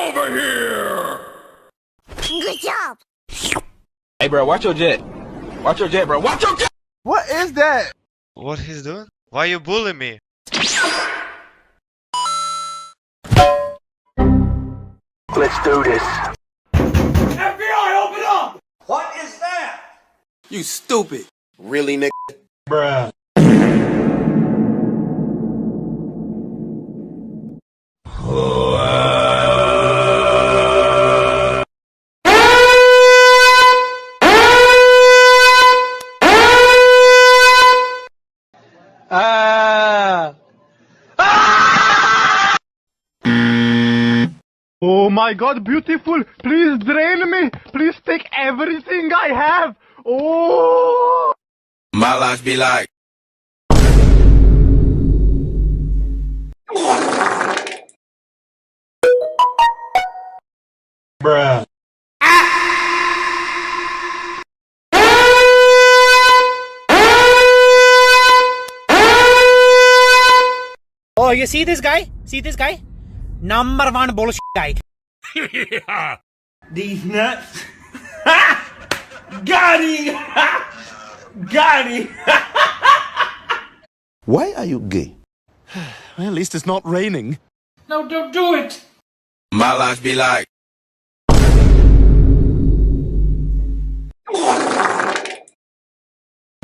over here! Good job. Hey, bro, watch your jet. Watch your jet, bro. Watch your jet! What is that? What he's doing? Why you bullying me? Let's do this. FBI, open up! What is that? You stupid. Really, nigga? Bruh. Oh my god, beautiful! Please drain me! Please take everything I have! Oh! My life be like. Bruh. Oh, you see this guy? See this guy? Number one bullshit guy. These nuts. Got him! Got him! Why are you gay? Well, at least it's not raining. No, don't do it! My life be like.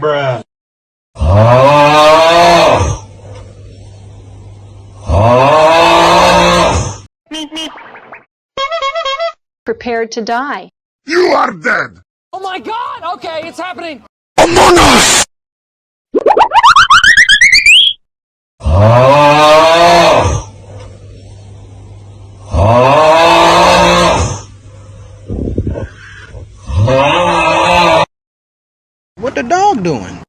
Bruh. Prepared to die. You are dead! Oh my god! Okay, it's happening! Among Us! What the dog doing?